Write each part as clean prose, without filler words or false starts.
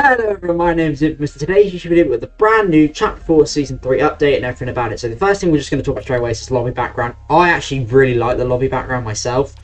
Hello everyone, my name's Mr. Today's YouTube video with a brand new Chapter 4 Season 3 update and everything about it. So the first thing we're just going to talk about straight away is this lobby background. I actually really like the lobby background myself.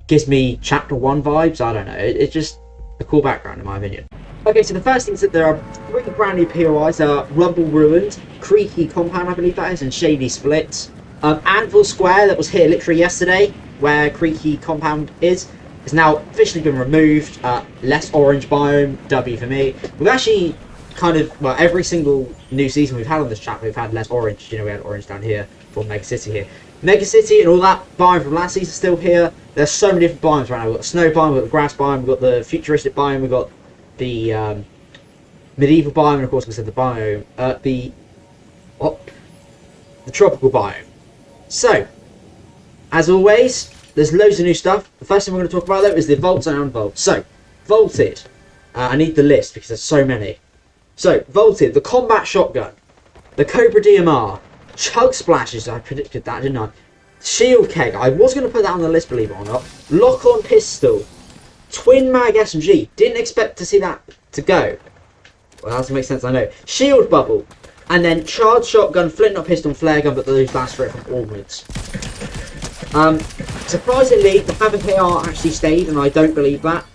Gives me Chapter 1 vibes, I don't know, it's just a cool background in my opinion. Okay, so the first thing is that there are 3 brand new POIs. There are Rumble Ruined, Creaky Compound I believe that is, and Shady Splits. Anvil Square that was here literally yesterday, where Creaky Compound is now officially been removed. Less orange biome, W for me. We've actually kind of, well, every single new season we've had on this chapter, we've had less orange. You know, we had orange down here for Mega City here. Mega City and all that biome from last season still here. There's so many different biomes right now. We've got the snow biome, we've got the grass biome, we've got the futuristic biome, we've got the medieval biome, and of course we said the biome, the tropical biome. So, as always, there's loads of new stuff. The first thing we're going to talk about though is the vaults and unvaults. So, vaulted. I need the list because there's so many. So, vaulted, the combat shotgun, the Cobra DMR, chug splashes, I predicted that, didn't I? Shield keg, I was going to put that on the list, believe it or not. Lock on pistol, twin mag SMG, didn't expect to see that to go. Well, that doesn't make sense, I know. Shield bubble, and then charge shotgun, flint not pistol, and flare gun, but those last straight from augments. Surprisingly, the Havoc AR actually stayed, and I don't believe that.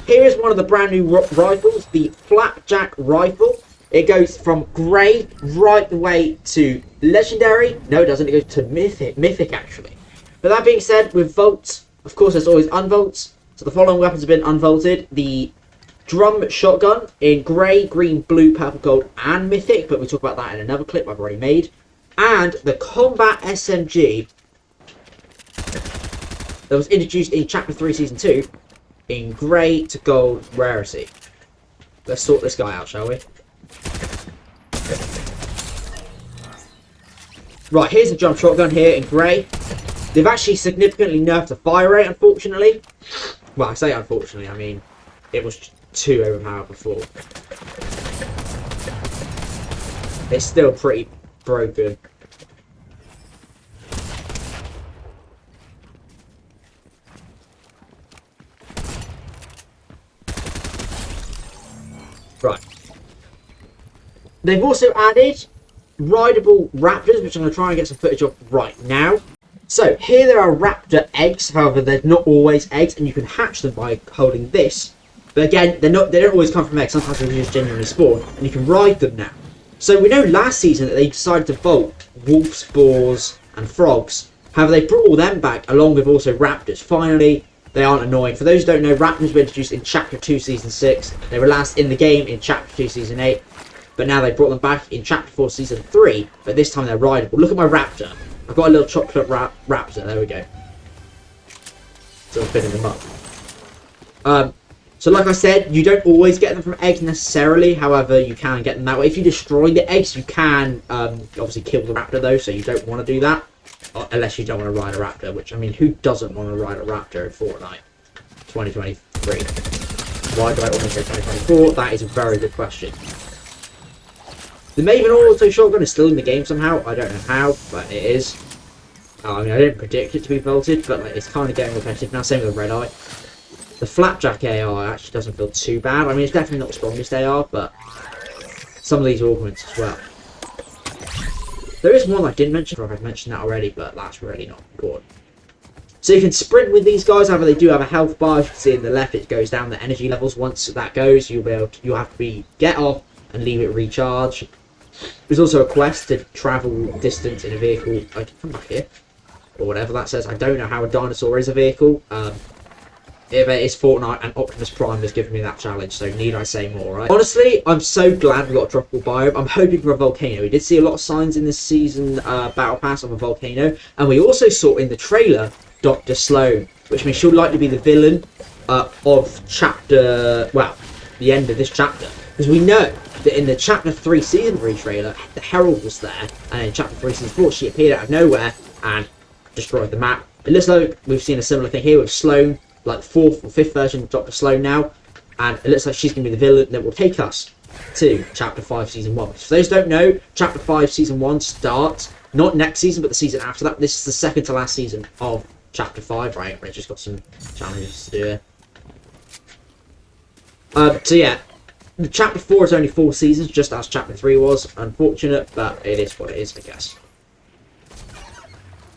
Here is one of the brand new rifles, the Flapjack rifle. It goes from grey right the way to legendary. No, it doesn't. It goes to mythic actually. But that being said, with vaults, of course, there's always unvaults. So the following weapons have been unvaulted: the drum shotgun in grey, green, blue, purple, gold, and mythic. But we'll talk about that in another clip I've already made. And the combat SMG that was introduced in Chapter 3 Season 2 in grey to gold rarity. Let's sort this guy out, shall we? Right, here's the jump shotgun here in grey. They've actually significantly nerfed the fire rate, unfortunately. Well, I say unfortunately, I mean, it was too overpowered before. It's still pretty broken. Right. They've also added rideable raptors, which I'm going to try and get some footage of right now. So, here there are raptor eggs, however, they're not always eggs, and you can hatch them by holding this. But again, they don't always come from eggs, sometimes they just genuinely spawn, and you can ride them now. So, we know last season that they decided to vault wolves, boars, and frogs. However, they brought all them back, along with also raptors. Finally, they aren't annoying. For those who don't know, raptors were introduced in Chapter 2 Season 6. They were last in the game in Chapter 2 Season 8. But now they brought them back in Chapter 4 Season 3. But this time they're rideable. Look at my raptor. I've got a little chocolate raptor. There we go. So I'm filling them up. So like I said, you don't always get them from eggs necessarily. However, you can get them that way. If you destroy the eggs, you can obviously kill the raptor though. So you don't want to do that. Unless you don't want to ride a raptor, which, I mean, who doesn't want to ride a raptor in Fortnite 2023? Why do I almost say 2024? That is a very good question. The Maven Auto Shotgun is still in the game somehow. I don't know how, but it is. I mean, I didn't predict it to be vaulted, but like, it's kind of getting repetitive now. Same with the Red Eye. The Flapjack AR actually doesn't feel too bad. I mean, it's definitely not the strongest AR, but some of these augments as well. There is one I didn't mention, or I've mentioned that already, but that's really not important. So you can sprint with these guys. However, they do have a health bar. As you can see in the left, it goes down the energy levels. Once that goes, you'll have to get off and leave it recharge. There's also a quest to travel distance in a vehicle. I can come back here, or whatever that says. I don't know how a dinosaur is a vehicle. If it is Fortnite, and Optimus Prime has given me that challenge, so need I say more, right? Honestly, I'm so glad we got a tropical biome. I'm hoping for a volcano. We did see a lot of signs in this season battle pass of a volcano, and we also saw in the trailer Dr. Sloan, which means she'll likely be the villain of chapter, well, the end of this chapter, because we know that in the Chapter 3 Season 3 trailer, the Herald was there, and in Chapter 3 Season 4, she appeared out of nowhere and destroyed the map. It looks like we've seen a similar thing here with Sloan, like the 4th or 5th version of Dr. Sloan now, and it looks like she's going to be the villain that will take us to Chapter 5 Season 1. For those who don't know, Chapter 5 Season 1 starts, not next season, but the season after that. This is the second to last season of Chapter 5, right? We've just got some challenges to do here. So yeah, Chapter 4 is only 4 seasons, just as Chapter 3 was. Unfortunate, but it is what it is, I guess.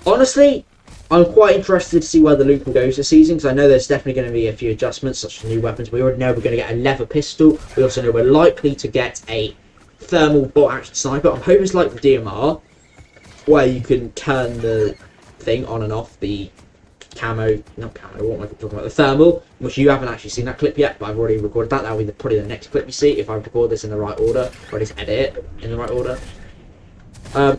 Honestly, I'm quite interested to see where the loop will go this season, because I know there's definitely going to be a few adjustments, such as new weapons. We already know we're going to get a leather pistol. We also know we're likely to get a thermal bolt-action sniper. I'm hoping it's like the DMR, where you can turn the thing on and off, the not camo, what am I talking about? The thermal, which you haven't actually seen that clip yet, but I've already recorded that. That'll be probably the next clip you see, if I record this in the right order, or at least edit it in the right order. I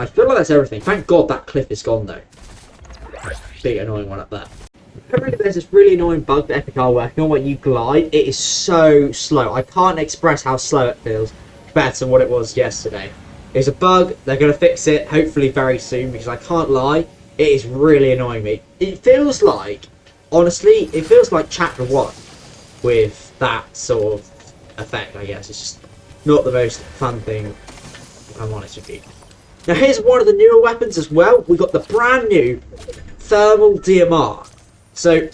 feel like that's everything. Thank God that cliff is gone, though. Big annoying one up there. Apparently there's this really annoying bug that Epic are working on where you glide. It is so slow. I can't express how slow it feels better than what it was yesterday. It's a bug. They're going to fix it, hopefully very soon, because I can't lie, it is really annoying me. It feels like, honestly, it feels like Chapter 1 with that sort of effect, I guess. It's just not the most fun thing, if I'm honest with you. Now here's one of the newer weapons as well. We got the brand new thermal DMR. So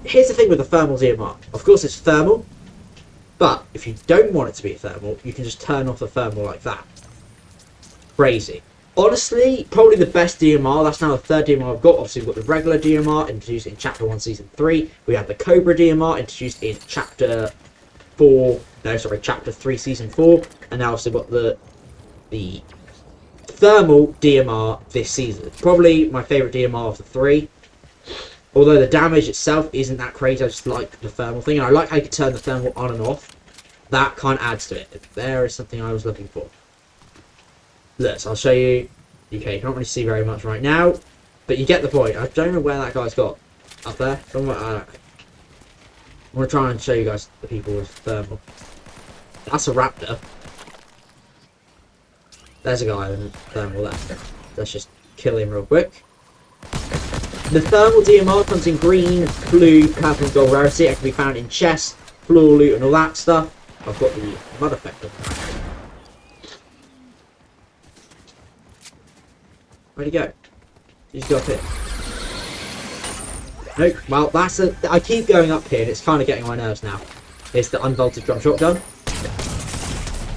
here's the thing with the thermal DMR. Of course it's thermal, but if you don't want it to be thermal, you can just turn off the thermal like that. Crazy. Honestly, probably the best DMR. That's now the third DMR I've got. Obviously we've got the regular DMR introduced in Chapter 1 Season 3. We have the Cobra DMR introduced in Chapter 3 Season 4. And now also got the thermal DMR this season. Probably my favourite DMR of the 3. Although the damage itself isn't that crazy, I just like the thermal thing. And I like how you can turn the thermal on and off. That kind of adds to it. There is something I was looking for. Look, so I'll show you. Okay, you can't really see very much right now, but you get the point. I don't know where that guy's got. Up there? Somewhere. I'm going to try and show you guys the people with thermal. That's a raptor. There's a guy with thermal there. Let's just kill him real quick. The thermal DMR comes in green, blue, purple and gold rarity. It can be found in chests, floor loot and all that stuff. I've got the mud effect on that. Where'd he go? He's got up here. Nope. Well, that's a... I keep going up here and it's kind of getting on my nerves now. It's the unbolted drum shotgun.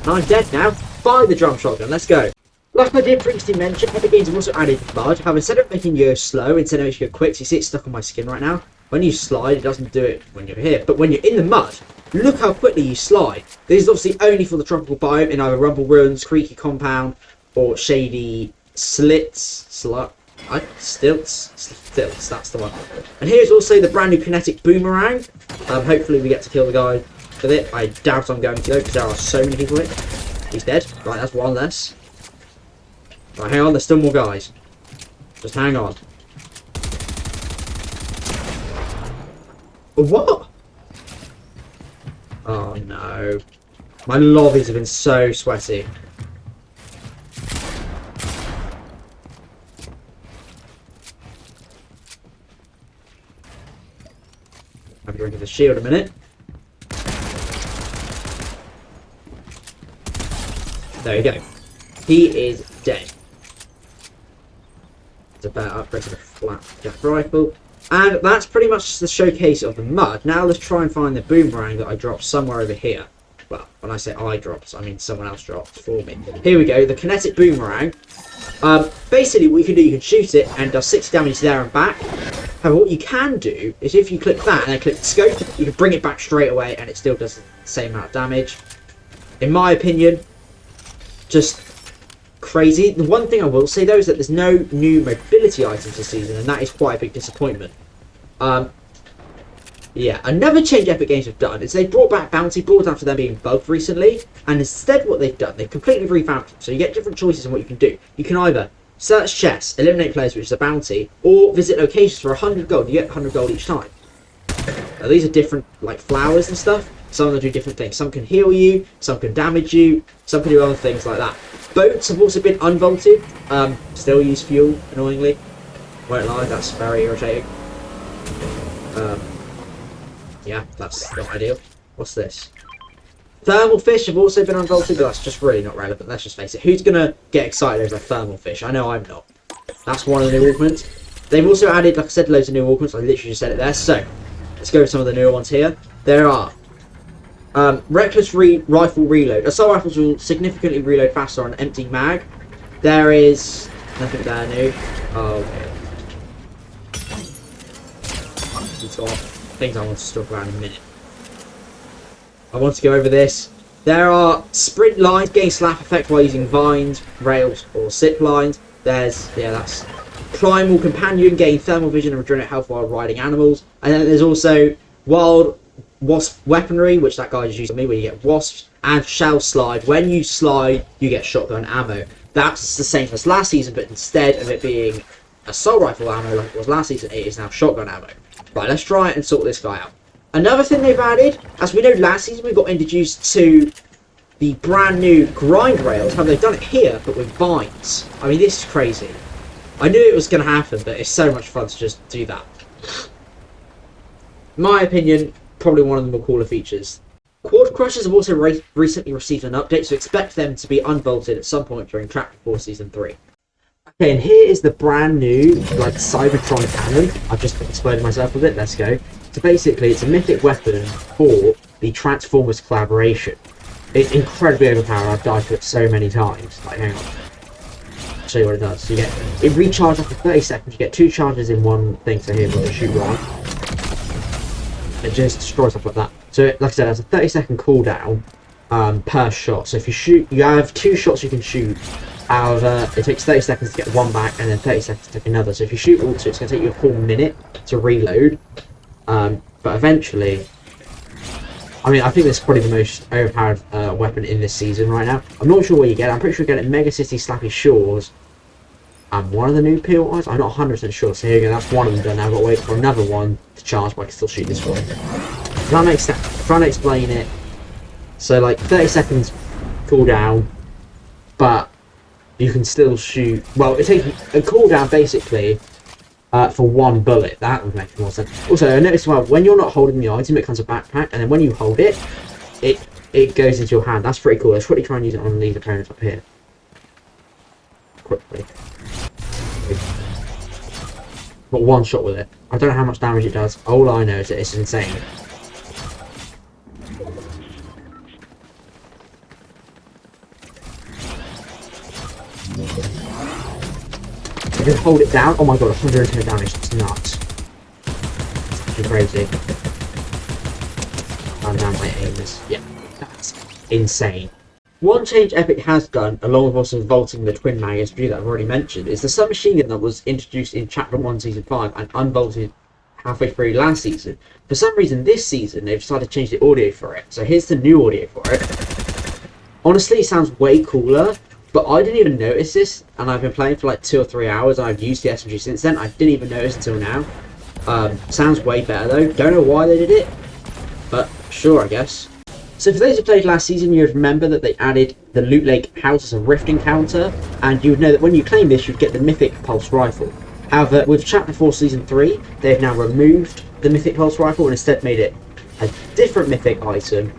And I'm dead now. Fire the drum shotgun. Let's go. Like I did previously mention, Epic Games have also added mud. However, instead of making you go slow, instead of making you go quick, so you see it's stuck on my skin right now. When you slide, it doesn't do it when you're here. But when you're in the mud, look how quickly you slide. This is obviously only for the tropical biome in either rumble ruins, creaky compound, or shady stilts, that's the one. And here's also the brand new kinetic boomerang. Hopefully we get to kill the guy with it. I doubt I'm going to though, because there are so many people with it. He's dead. Right, that's one less. Right, hang on, there's still more guys. Just hang on. What? Oh no. My lobbies have been so sweaty. Have a drink of the shield a minute. There you go. He is dead. It's a better upgrade to the flat jack rifle. And that's pretty much the showcase of the mud. Now let's try and find the boomerang that I dropped somewhere over here. Well, when I say I dropped, I mean someone else dropped for me. Here we go, the kinetic boomerang. Basically what you can do, you can shoot it and does 60 damage there and back. However, what you can do is if you click that and then click the scope, you can bring it back straight away and it still does the same amount of damage. In my opinion, just crazy. The one thing I will say though is that there's no new mobility items this season, and that is quite a big disappointment. Yeah, another change Epic Games have done is they brought back bounty boards after them being bugged recently, and instead what they've done, they've completely revamped them. So you get different choices in what you can do. You can either search chests, eliminate players, which is a bounty, or visit locations for 100 gold. You get 100 gold each time. Now, these are different, like flowers and stuff. Some of them do different things. Some can heal you, some can damage you, some can do other things like that. Boats have also been unvaulted. Still use fuel, annoyingly. Won't lie, that's very irritating. Yeah, that's not ideal. What's this? Thermal fish have also been unvaulted, but that's just really not relevant. Let's just face it. Who's going to get excited over a thermal fish? I know I'm not. That's one of the new augments. They've also added, like I said, loads of new augments. I literally just said it there. So, let's go with some of the newer ones here. There are Reckless rifle reload. Assault rifles will significantly reload faster on an empty mag. There is nothing there new. Oh, okay. It's got things I want to talk about in a minute. I want to go over this. There are sprint lines, gain slap effect while using vines, rails, or zip lines. That's primal companion, gain thermal vision and regenerate health while riding animals. And then there's also wild wasp weaponry, which that guy just used on me, where you get wasps, and shell slide. When you slide, you get shotgun ammo. That's the same as last season, but instead of it being assault rifle ammo like it was last season, it is now shotgun ammo. Right, let's try it and sort this guy out. Another thing they've added, as we know last season we got introduced to the brand new grind rails. Have they done it here, but with vines? I mean, this is crazy. I knew it was going to happen, but it's so much fun to just do that. In my opinion, probably one of the more cooler features. Quad crushers have also recently received an update, so expect them to be unbolted at some point during Chapter 4 Season 3. Okay, and here is the brand new, like, Cybertron cannon. I've just exploded myself with it, let's go. So basically, it's a mythic weapon for the Transformers collaboration. It's incredibly overpowered. I've died to it so many times. Like, hang on. I'll show you what it does. So you get it recharges after 30 seconds. You get 2 charges in one thing. So here, we'll shoot one. It just destroys stuff like that. So, like I said, there's a 30-second cooldown per shot. So if you shoot, you have 2 shots you can shoot. However, it takes 30 seconds to get one back, and then 30 seconds to take another. So if you shoot all 2, it's going to take you a full minute to reload. But eventually, I mean, I think this is probably the most overpowered weapon in this season right now. I'm not sure where you get it. I'm pretty sure you get it in Mega City, Slappy Shores, and one of the new peel ones. I'm not 100% sure. So here you go. That's one of them done. Now I've got to wait for another one to charge, but I can still shoot this one. If that makes sense. I'm trying to explain it. So like 30 seconds cooldown, but you can still shoot. Well, it takes a cooldown basically. For one bullet. That would make more sense. Also, I noticed well, when you're not holding the item, it becomes a backpack, and then when you hold it, it goes into your hand. That's pretty cool. Let's quickly try and use it on these opponents up here. Quickly. Got one shot with it. I don't know how much damage it does. All I know is that it's insane. I just hold it down. Oh my god, 110 damage. That's nuts. That's crazy. And now my aim is, yeah, that's insane. One change Epic has done, along with also vaulting the twin mag SG that I've already mentioned, is the submachine gun that was introduced in Chapter 1 Season 5 and unbolted halfway through last season. For some reason this season they've decided to change the audio for it. So here's the new audio for it. Honestly, it sounds way cooler. But I didn't even notice this, and I've been playing for like 2 or 3 hours, and I've used the SMG since then. I didn't even notice until now. Sounds way better though. Don't know why they did it, but sure, I guess. So for those who played last season, you would remember that they added the Loot Lake House as a rift encounter, and you would know that when you claim this, you'd get the Mythic Pulse Rifle. However, with Chapter 4 Season 3, they've now removed the Mythic Pulse Rifle and instead made it a different Mythic item.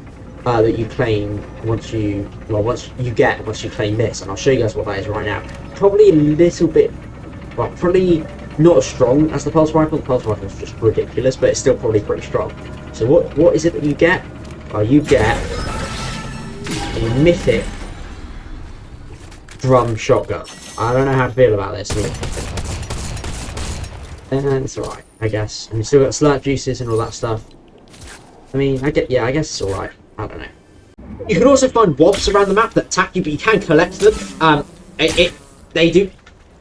That you claim once you claim this, and I'll show you guys what that is right now. Probably a little bit, well, probably not as strong as the Pulse Rifle. The Pulse Rifle is just ridiculous, but it's still probably pretty strong. So what is it that you get? Well, you get a mythic drum shotgun. I don't know how to feel about this. And it's alright, I guess. And you still got slurp juices and all that stuff. I mean, I guess it's alright. I don't know. You can also find wasps around the map that attack you, but you can collect them. They do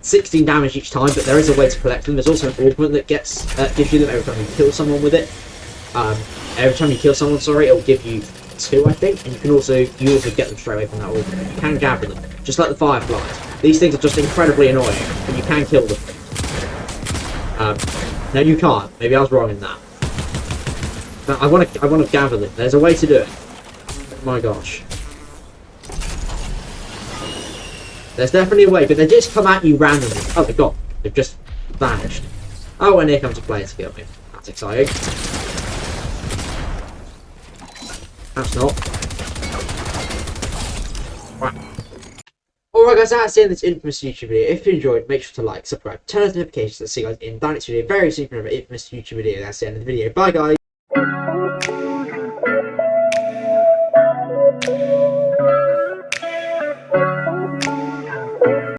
16 damage each time, but there is a way to collect them. There's also an augment that gives you them every time you kill someone with it. Every time you kill someone, sorry, it'll give you 2, I think, and you also get them straight away from that augment. You can gather them, just like the fireflies. These things are just incredibly annoying, but you can kill them. No, you can't. Maybe I was wrong in that. But I want to gather them. There's a way to do it. Oh my gosh. There's definitely a way, but they just come at you randomly. Oh my god, they've just vanished. Oh, and here comes a player to kill me. That's exciting. That's not. Right. Alright guys, that's the end of this infamous YouTube video. If you enjoyed, make sure to like, subscribe, turn on notifications to see you guys in the next video very soon for another infamous YouTube video. That's the end of the video. Bye guys!